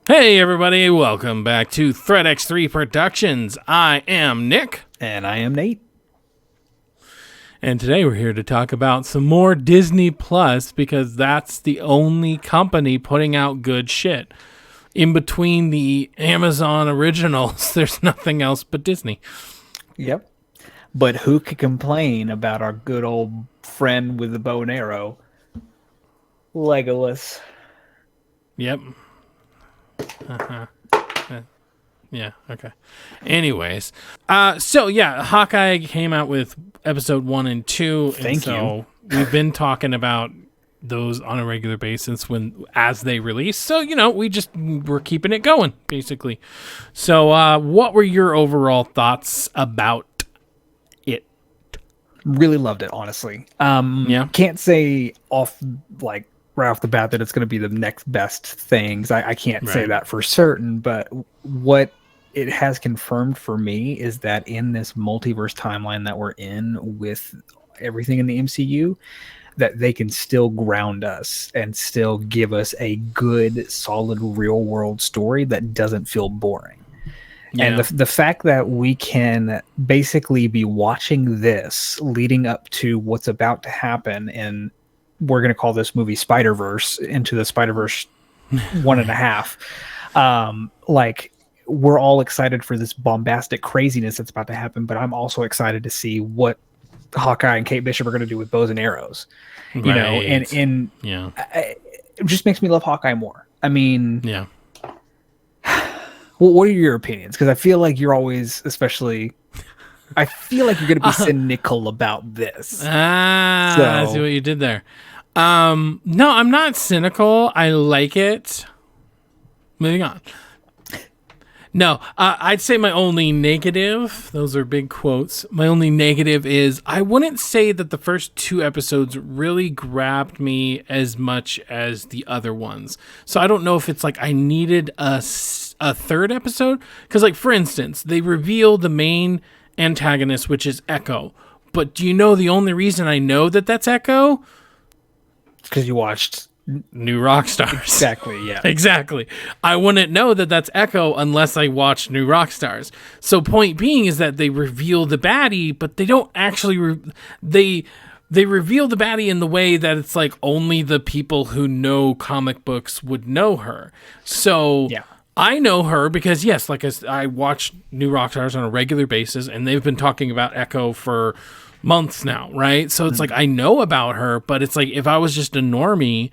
Hey everybody, welcome back to TX3 Productions. I am Nick. And I am Nate. And today we're here to talk about some more Disney Plus because that's the only company putting out good shit. In between the Amazon originals, there's nothing else but Disney. Yep. But who could complain about our good old friend with the bow and arrow, Legolas? Yep. Yeah, okay. Anyways, Hawkeye came out with episode 1 and 2. Thank you. We've been talking about those on a regular basis as they release. So, we're keeping it going, basically. So, what were your overall thoughts about it? Really loved it, honestly. Yeah. Can't say right off the bat that it's going to be the next best things. I can't say that for certain, but what it has confirmed for me is that in this multiverse timeline that we're in with everything in the MCU, that they can still ground us and still give us a good, solid, real world story that doesn't feel boring. Yeah. And the fact that we can basically be watching this leading up to what's about to happen, and we're going to call this movie Spider-Verse, Into the Spider-Verse 1.5. We're all excited for this bombastic craziness that's about to happen, but I'm also excited to see what Hawkeye and Kate Bishop are going to do with bows and arrows. Right. It just makes me love Hawkeye more. I mean, yeah. Well, what are your opinions? Because I feel like you're always, I feel like you're going to be cynical about this. I see what you did there. No, I'm not cynical. I like it. Moving on. No, I'd say my only negative, those are big quotes, my only negative is I wouldn't say that the first 2 episodes really grabbed me as much as the other ones. So I don't know if it's like I needed a 3rd episode. Because, for instance, they reveal the main antagonist, which is Echo. But do you know the only reason I know that that's Echo? Because you watched New Rockstars. Exactly, yeah. Exactly. I wouldn't know that that's Echo unless I watched New Rockstars. So point being is that they reveal the baddie, but they don't actually... They reveal the baddie in the way that it's like only the people who know comic books would know her. So... yeah. I know her because, yes, I watch New Rockstars on a regular basis, and they've been talking about Echo for months now, right? So it's like I know about her, but it's like if I was just a normie,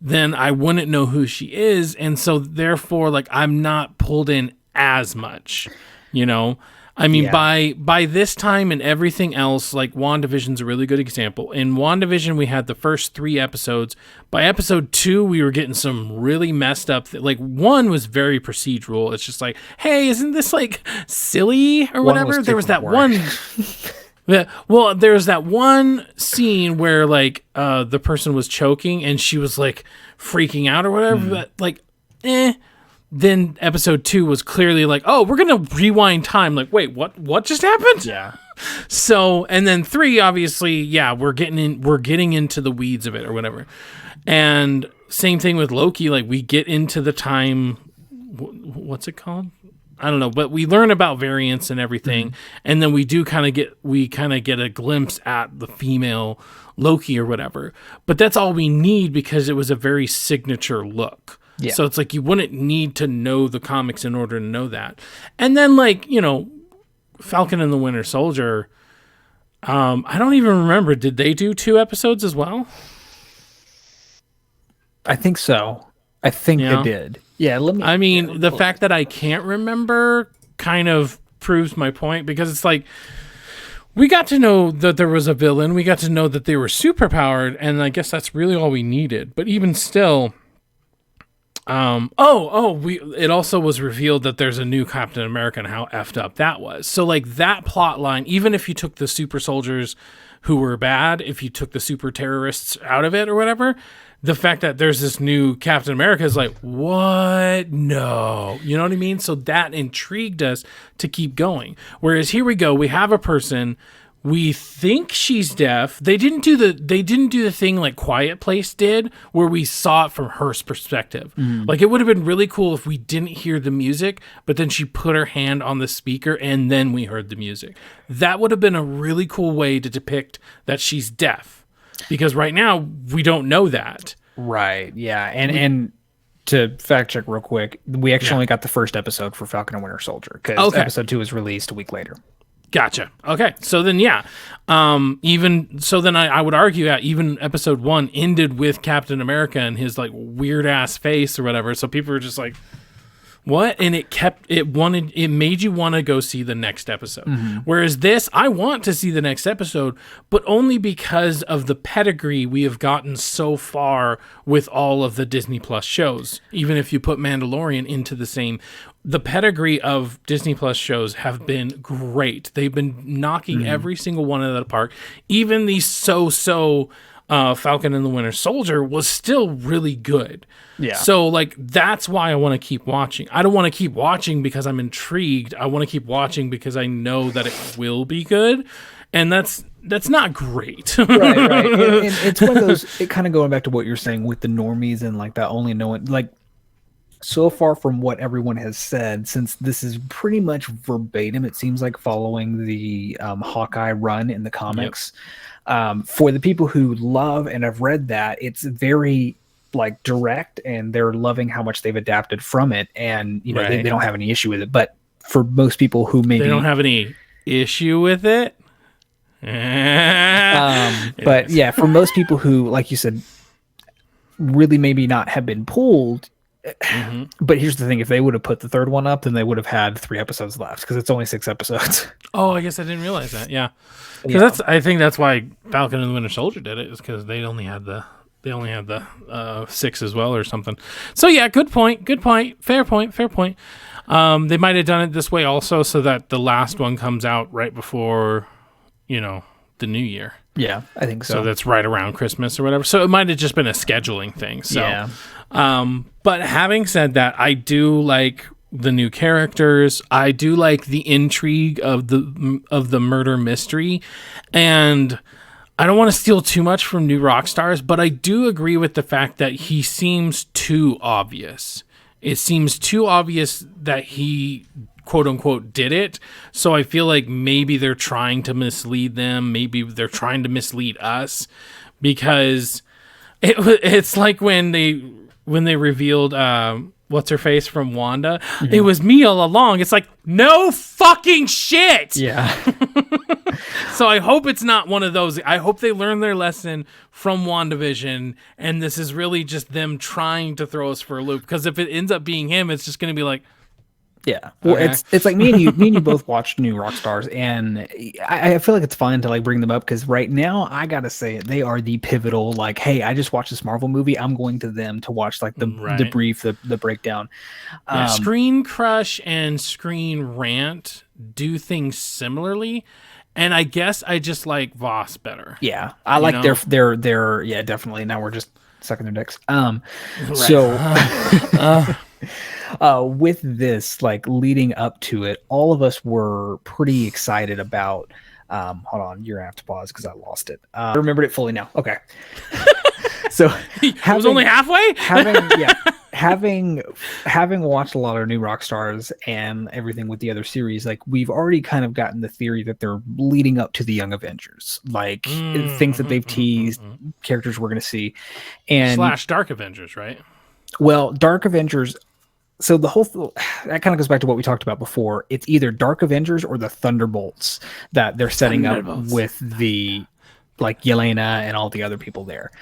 then I wouldn't know who she is, and so therefore, I'm not pulled in as much, I mean, by this time and everything else, WandaVision's a really good example. In WandaVision, we had the first 3 episodes. By episode 2, we were getting some really messed up. 1 was very procedural. It's just like, hey, isn't this silly or whatever? There was that one. Well, there's that one scene where the person was choking and she was freaking out or whatever. But Then episode 2 was clearly oh, we're going to rewind time. Wait, what just happened? Yeah. So, and then 3, obviously, yeah, we're getting into the weeds of it or whatever. And same thing with Loki. We get into the time, what's it called? I don't know, but we learn about variants and everything. And then we kind of get a glimpse at the female Loki or whatever. But that's all we need because it was a very signature look. Yeah. So it's you wouldn't need to know the comics in order to know that. And then Falcon and the Winter Soldier, I don't even remember. Did they do 2 episodes as well? I think so. I think they did. Yeah. The fact that I can't remember kind of proves my point because it's we got to know that there was a villain. We got to know that they were superpowered. And I guess that's really all we needed. But even still... it also was revealed that there's a new Captain America and how effed up that was. So that plot line, even if you took the super soldiers who were bad, if you took the super terrorists out of it or whatever, the fact that there's this new Captain America is what? No. You know what I mean? So that intrigued us to keep going. Whereas here we go, we have a person we think she's deaf. They didn't do the thing like Quiet Place did, where we saw it from her perspective. Like, it would have been really cool if we didn't hear the music, but then she put her hand on the speaker and then we heard the music. That would have been a really cool way to depict that she's deaf, because right now we don't know that. Right. Yeah. And to fact check real quick, we actually only got the first episode for Falcon and Winter Soldier, because episode 2 was released a week later. Gotcha. Okay. So then, even so, then I would argue that even episode 1 ended with Captain America and his like weird ass face or whatever. So people were just like, what? And it made you want to go see the next episode. Whereas this, I want to see the next episode, but only because of the pedigree we have gotten so far with all of the Disney Plus shows. Even if you put Mandalorian into the same, the pedigree of Disney Plus shows have been great. They've been knocking every single one out of the park. Even the Falcon and the Winter Soldier was still really good. Yeah. So like, that's why I want to keep watching. I don't want to keep watching because I'm intrigued. I want to keep watching because I know that it will be good. And that's not great. Right. And it's one of those, it kind of going back to what you're saying with the normies and like that only knowing, like, so far from what everyone has said, since this is pretty much verbatim, it seems like following the Hawkeye run in the comics. For the people who love and have read that, it's very like direct, and they're loving how much they've adapted from it, and you know they don't have any issue with it. But for most people who maybe they don't have any issue with it, but yeah, for most people who, like you said, really maybe not have been pulled. But here's the thing: if they would have put the third one up, then they would have had 3 episodes left, because it's only 6 episodes. Oh, I guess I didn't realize that. Yeah, because I think that's why Falcon and the Winter Soldier did it, is because they only had the 6 as well or something. So yeah, good point. Fair point. They might have done it this way also, so that the last one comes out right before, the new year. Yeah, I think so. So that's right around Christmas or whatever. So it might have just been a scheduling thing. So, yeah. But having said that, I do like the new characters. I do like the intrigue of the murder mystery, and I don't want to steal too much from New Rockstars, but I do agree with the fact that he seems too obvious. It seems too obvious that he, quote unquote, did it. So I feel like maybe they're trying to mislead them. Maybe they're trying to mislead us, because it's like when they revealed what's her face from Wanda. It was me all along. It's like, no fucking shit. Yeah. So I hope it's not one of those. I hope they learn their lesson from WandaVision, and this is really just them trying to throw us for a loop. Because if it ends up being him, it's just going to be like, yeah. Well, okay. It's like me and you both watched New Rockstars, and I feel like it's fun to like bring them up, because right now I gotta say it, they are the pivotal. Like, hey, I just watched this Marvel movie. I'm going to them to watch like the brief, the breakdown. Screen Crush and Screen Rant do things similarly, and I guess I just like Voss better. Yeah, I like their yeah, definitely. Now we're just sucking their dicks. With this, like leading up to it, all of us were pretty excited about. Hold on, you're gonna have to pause because I lost it. I remembered it fully now. Okay. So I was only halfway. Having watched a lot of New Rockstars and everything with the other series, like we've already kind of gotten the theory that they're leading up to the Young Avengers, like things that they've teased, characters we're gonna see, and / Dark Avengers, right? Well, Dark Avengers. So the whole that kind of goes back to what we talked about before. It's either Dark Avengers or the Thunderbolts that they're setting up with the like Yelena and all the other people there.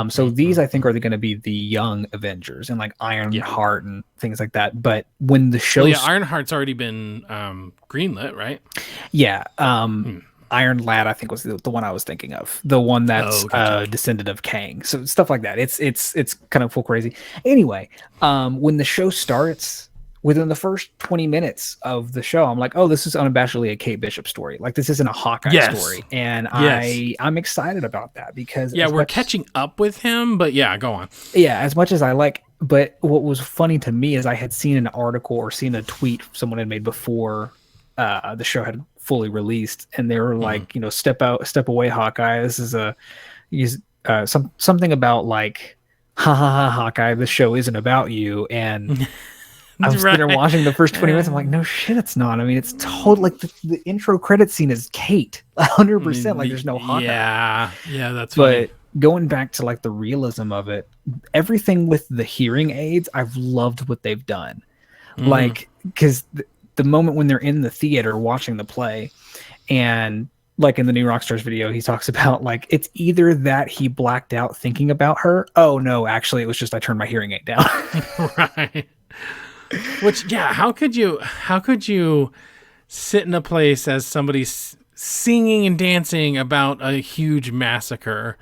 So these I think are going to be the Young Avengers and like Ironheart and things like that. But when the show, Ironheart's already been greenlit, right? Yeah. Iron Lad, I think, was the one I was thinking of. The one that's descendant of Kang. So stuff like that. It's kind of full crazy. Anyway, when the show starts, within the first 20 minutes of the show, I'm like, oh, this is unabashedly a Kate Bishop story. Like, this isn't a Hawkeye story. And I'm excited about that, because we're catching up with him, but yeah, go on. Yeah, as much as I like, but what was funny to me is I had seen an article or seen a tweet someone had made before the show had fully released, and they were like, step away, Hawkeye. This is something about like, ha ha ha, Hawkeye, this show isn't about you. And I was sitting there watching the first 20 minutes. I'm like, no shit, it's not. I mean, it's totally like the intro credit scene is Kate, 100%. Like, there's no Hawkeye. Yeah, that's funny. But going back to like the realism of it, everything with the hearing aids, I've loved what they've done. Like, because the moment when they're in the theater watching the play, and like in the new Rockstars video, he talks about like, it's either that he blacked out thinking about her. Oh no, actually it was just I turned my hearing aid down. Right. Which, yeah, how could you sit in a place as somebody singing and dancing about a huge massacre?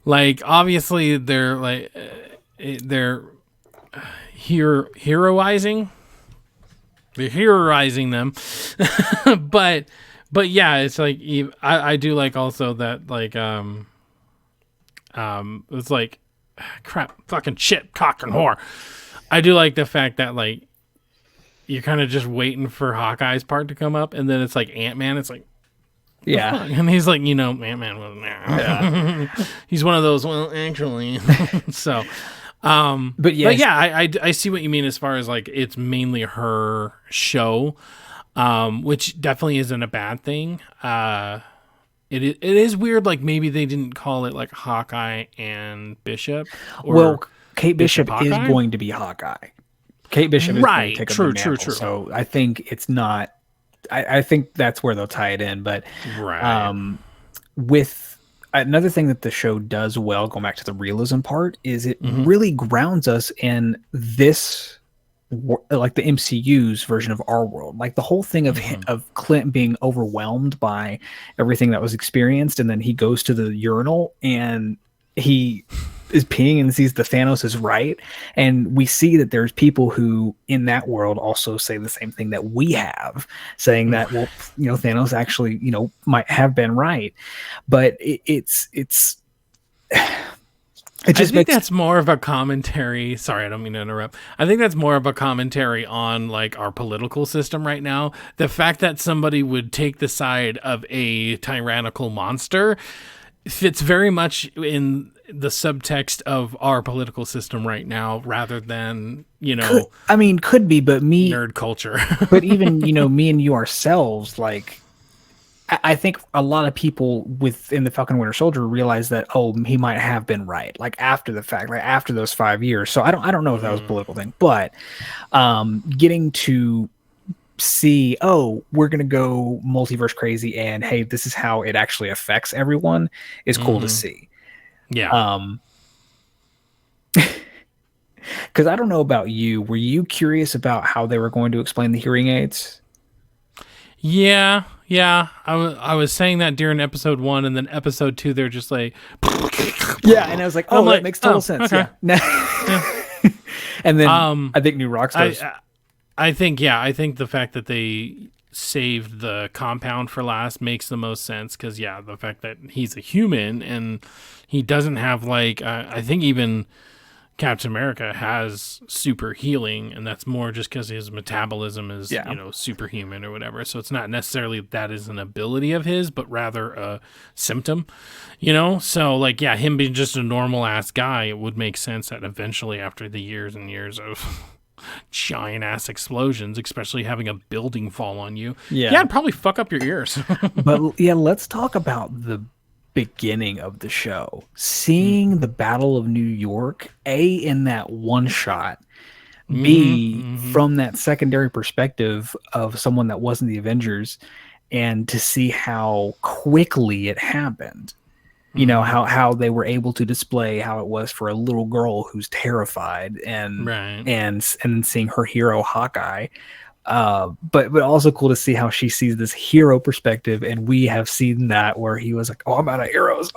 Like, obviously they're like, they're heroizing them. but yeah, it's like, I do like also that, like, it's like, crap, fucking shit, cock and whore. I do like the fact that, like, you're kind of just waiting for Hawkeye's part to come up, and then it's like Ant-Man. It's like, yeah, and he's like, Ant-Man wasn't there. Yeah. He's one of those. Well, actually, so, but yeah, I see what you mean as far as like it's mainly her show, which definitely isn't a bad thing. It is weird. Like, maybe they didn't call it like Hawkeye and Bishop. Well, Kate Bishop is going to be Hawkeye. Kate Bishop is going to take up the mantle. True. So I think it's not. I think that's where they'll tie it in. But with another thing that the show does well, going back to the realism part, is it really grounds us in this, like the MCU's version of our world. Like the whole thing of Clint being overwhelmed by everything that was experienced, and then he goes to the urinal and he is peeing and sees the Thanos is right. And we see that there's people who in that world also say the same thing that we have, saying that, well, Thanos actually, might have been right. But it's I think that's more of a commentary. Sorry, I don't mean to interrupt. I think that's more of a commentary on like our political system right now. The fact that somebody would take the side of a tyrannical monster fits very much in the subtext of our political system right now, rather than, could be, but nerd culture. But even, me and you ourselves, like, I think a lot of people within the Falcon Winter Soldier realize that, he might have been right, like after the fact, like after those 5 years. So I don't know if that was a political thing, but getting to see, we're gonna go multiverse crazy, and hey, this is how it actually affects everyone, is cool to see. Yeah. Because I don't know about you, were you curious about how they were going to explain the hearing aids? Yeah. I was saying that during episode 1, and then episode 2, they're just like, yeah, and I was like, that makes total sense. Okay. Yeah. And then I think New Rockstars. I think the fact that they saved the compound for last makes the most sense, because the fact that he's a human and he doesn't have like I think even Captain America has super healing, and that's more just because his metabolism is superhuman or whatever. So it's not necessarily that is an ability of his, but rather a symptom. So like him being just a normal ass guy, it would make sense that eventually, after the years and years of giant ass explosions, especially having a building fall on you, it'd probably fuck up your ears. But let's talk about the beginning of the show, seeing the Battle of New York, in that one shot, from that secondary perspective of someone that wasn't the Avengers, and to see how quickly it happened. How they were able to display how it was for a little girl who's terrified, and seeing her hero Hawkeye. But also cool to see how she sees this hero perspective, and we have seen that where he was like, I'm out of arrows.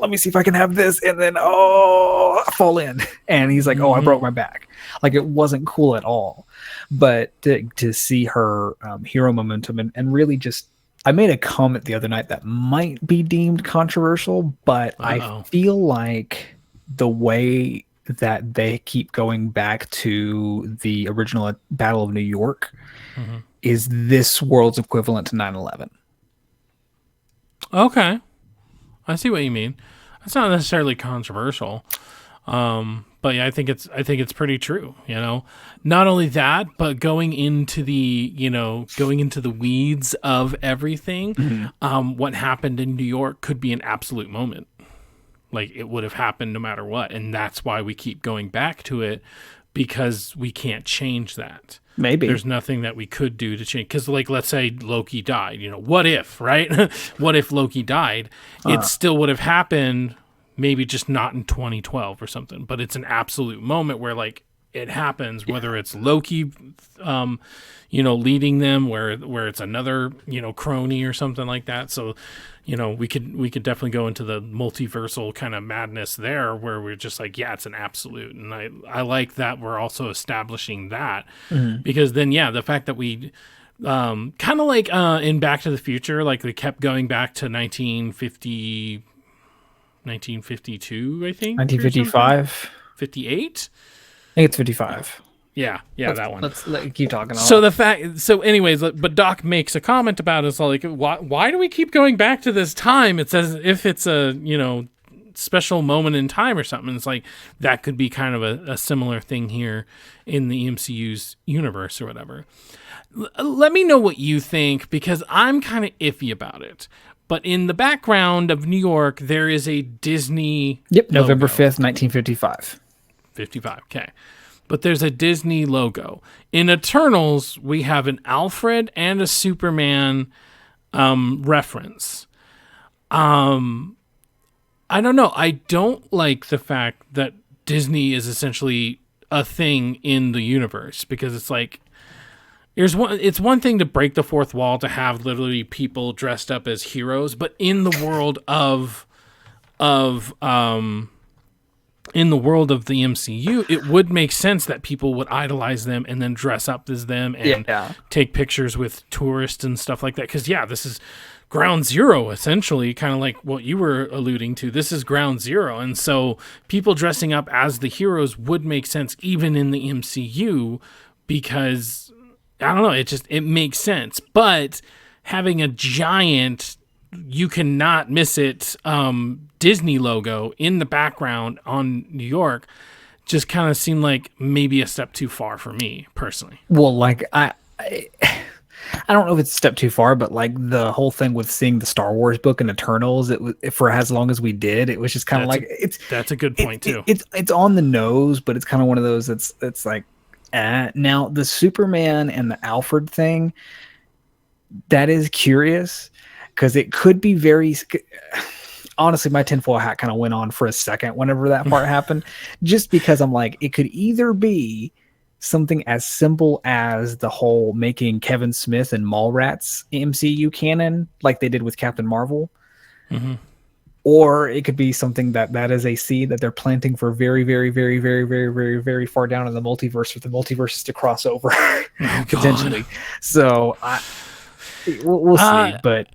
Let me see if I can have this, and then I fall in, and he's like, I broke my back. Like, it wasn't cool at all. But to see her hero momentum, and really just, I made a comment the other night that might be deemed controversial, but I feel like the way that they keep going back to the original Battle of New York is this world's equivalent to 9/11. Okay. I see what you mean. That's not necessarily controversial. But yeah, I think it's pretty true, you know. Not only that, but going into the weeds of everything, what happened in New York could be an absolute moment. Like, it would have happened no matter what, and that's why we keep going back to it, because we can't change that. Maybe There's nothing that we could do to change. Because, like, let's say Loki died. You know, what if, right? What if Loki died? It still would have happened, maybe just not in 2012 or something. But it's an absolute moment where, like, it happens, whether it's Loki, leading them, where it's another, crony or something like that. So, we could definitely go into the multiversal kind of madness there, where we're just like, yeah, it's an absolute. And I like that we're also establishing that, because then, yeah, the fact that we kind of like in Back to the Future, like they kept going back to 1952, I think. 1955. 58? I think it's 55. Yeah, that one. Let's keep talking. Anyways, but Doc makes a comment about it. It's like, why do we keep going back to this time? It's as if it's a, special moment in time or something. It's like, that could be kind of a similar thing here in the MCU's universe or whatever. Let me know what you think, because I'm kind of iffy about it. But in the background of New York, there is a Disney Yep, November logo. 5th, 1955. 55, okay. But there's a Disney logo. In Eternals, we have an Alfred and a Superman reference. I don't know. I don't like the fact that Disney is essentially a thing in the universe, because it's like, it's one thing to break the fourth wall, to have literally people dressed up as heroes, but in the world of the MCU, it would make sense that people would idolize them and then dress up as them and take pictures with tourists and stuff like that. Because, yeah, this is ground zero, essentially, kind of like what you were alluding to. This is ground zero. And so people dressing up as the heroes would make sense even in the MCU, because, I don't know, it makes sense. But having a giant, you cannot miss it, Disney logo in the background on New York just kind of seemed like maybe a step too far for me personally. Well, like I don't know if it's a step too far, but like the whole thing with seeing the Star Wars book and Eternals, it was, for as long as we did, it was just kind of like that's a good point too. It's on the nose, but it's kind of one of those that's like now the Superman and the Alfred thing, that is curious, because it could be very. Honestly, my tinfoil hat kind of went on for a second whenever that part happened, just because I'm like, it could either be something as simple as the whole making Kevin Smith and Mallrats MCU canon, like they did with Captain Marvel, or it could be something that is a seed that they're planting for very, very, very, very, very, very, very far down in the multiverse, for the multiverses to cross over potentially. So we'll see, but.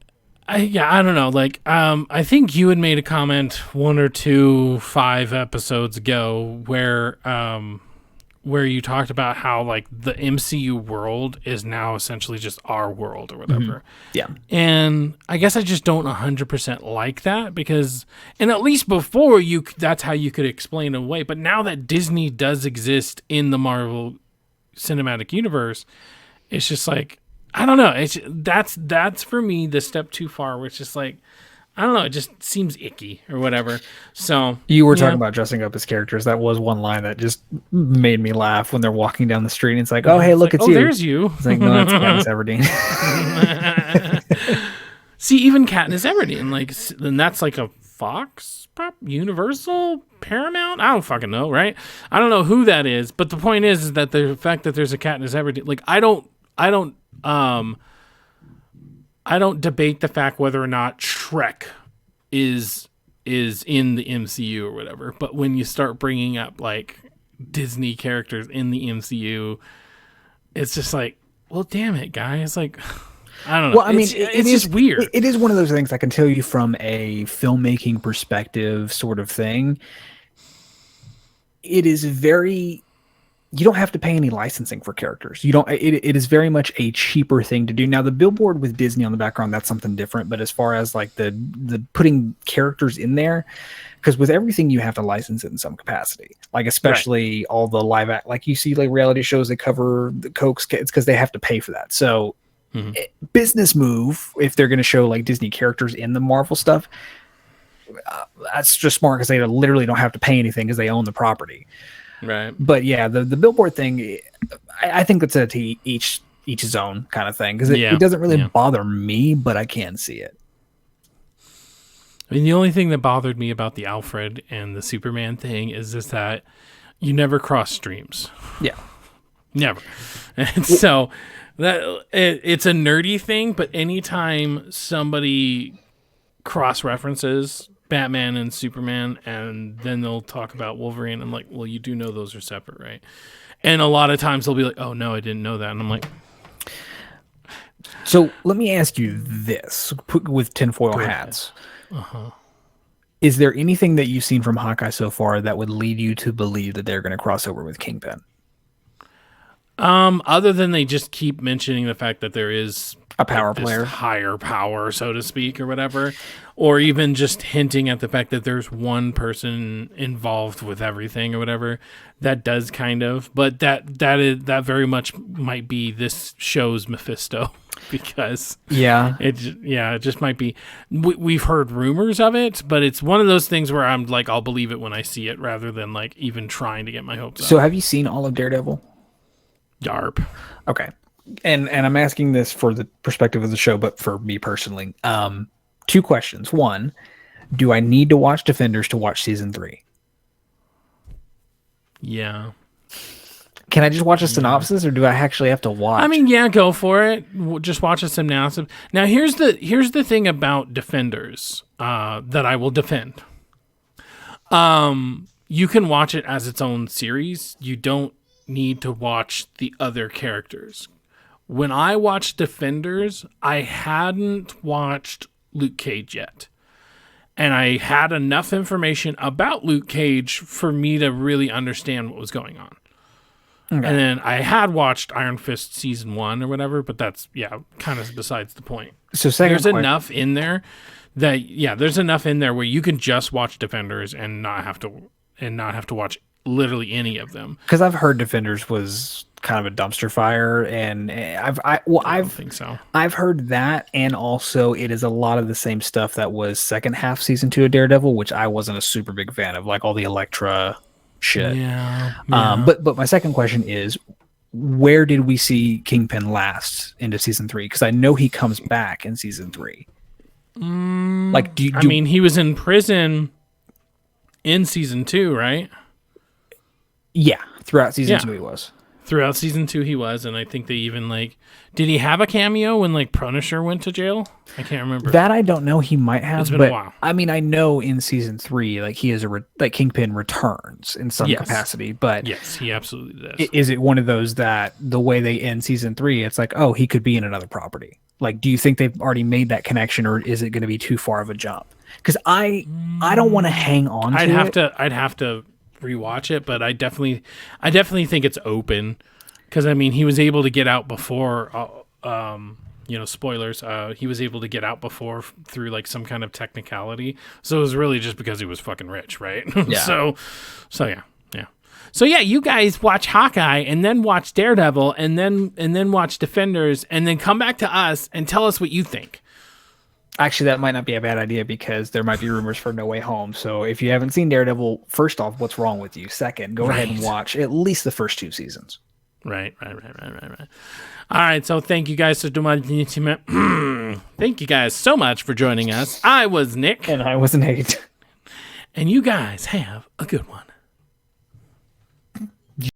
I don't know. Like, I think you had made a comment 1 or 2, 5 episodes ago where you talked about how, like, the MCU world is now essentially just our world or whatever. Yeah. And I guess I just don't 100% like that, because, and at least before that's how you could explain it away. But now that Disney does exist in the Marvel Cinematic Universe, it's just like, I don't know. That's for me the step too far, where it's just like, I don't know, it just seems icky or whatever. So you were talking about dressing up as characters. That was one line that just made me laugh when they're walking down the street and it's like, oh, hey, look, it's you. There's you. It's like, no, that's Katniss Everdeen. See, even Katniss Everdeen, like, then that's like a Fox, Universal, Paramount. I don't fucking know, right? I don't know who that is, but the point is that the fact that there's a Katniss Everdeen, like, I don't debate the fact whether or not Shrek is in the MCU or whatever. But when you start bringing up like Disney characters in the MCU, it's just like, well, damn it, guys. Like, I don't know. Well, I mean, it's just weird. It is one of those things I can tell you from a filmmaking perspective sort of thing. It is very you don't have to pay any licensing for characters. You don't. It is very much a cheaper thing to do. Now the billboard with Disney on the background, that's something different. But as far as like the putting characters in there, because with everything you have to license it in some capacity. Like especially all the live act, like you see like reality shows that cover the Cokes, it's because they have to pay for that. So business move if they're going to show like Disney characters in the Marvel stuff. That's just smart because they literally don't have to pay anything because they own the property. Right. But yeah, the billboard thing, I think that's to each his own kind of thing because it doesn't really bother me, but I can see it. I mean, the only thing that bothered me about the Alfred and the Superman thing is that you never cross streams. Yeah. Never. And so it's a nerdy thing, but anytime somebody cross-references Batman and Superman, and then they'll talk about Wolverine. I'm like, well, you do know those are separate, right? And a lot of times they'll be like, oh, no, I didn't know that. And I'm like... So let me ask you this, with tinfoil hats. Is there anything that you've seen from Hawkeye so far that would lead you to believe that they're going to cross over with Kingpin? Other than they just keep mentioning the fact that there is a power player, higher power, so to speak, or whatever, or even just hinting at the fact that there's one person involved with everything or whatever. That does kind of, but that very much might be this show's Mephisto because it just might be. We've heard rumors of it, but it's one of those things where I'm like, I'll believe it when I see it rather than like even trying to get my hopes up. So have you seen all of Daredevil? Yarp. Okay. And I'm asking this for the perspective of the show, but for me personally, 2 questions. 1, do I need to watch Defenders to watch season 3? Yeah. Can I just watch a synopsis, or do I actually have to watch? I mean, yeah, go for it. Just watch a synopsis. Now, here's the thing about Defenders that I will defend. You can watch it as its own series. You don't need to watch the other characters. When I watched Defenders, I hadn't watched Luke Cage yet. And I had enough information about Luke Cage for me to really understand what was going on. Okay. And then I had watched Iron Fist season 1 or whatever, but that's, kind of besides the point. So there's enough in there that, there's enough in there where you can just watch Defenders and not have to watch literally any of them. Because I've heard Defenders was kind of a dumpster fire, and I don't think so. I've heard that, and also it is a lot of the same stuff that was second half season 2 of Daredevil, which I wasn't a super big fan of, like all the Elektra shit. But my second question is, where did we see Kingpin last into season 3? Because I know he comes back in season 3. Like, I mean, he was in prison in season 2, right? Yeah, throughout season 2 he was. Throughout season 2 he was, and I think they even did he have a cameo when Punisher went to jail? I can't remember. That I don't know. He might have. It's been a while. I mean, I know in season 3, he is Kingpin returns in some capacity, but yes, he absolutely does. Is it one of those that the way they end season 3, it's like, oh, he could be in another property? Like, do you think they've already made that connection, or is it going to be too far of a jump? Because I don't want to hang on. I'd have to rewatch it, but I definitely think it's open, because I mean, he was able to get out before spoilers, he was able to get out before through some kind of technicality, so it was really just because he was fucking rich, right? So you guys watch Hawkeye and then watch Daredevil and then watch Defenders and then come back to us and tell us what you think. Actually, that might not be a bad idea, because there might be rumors for No Way Home. So if you haven't seen Daredevil, first off, what's wrong with you? Second, go ahead and watch at least the first 2 seasons. Right. All right, so thank you guys so much. Thank you guys so much for joining us. I was Nick. And I was Nate. And you guys have a good one.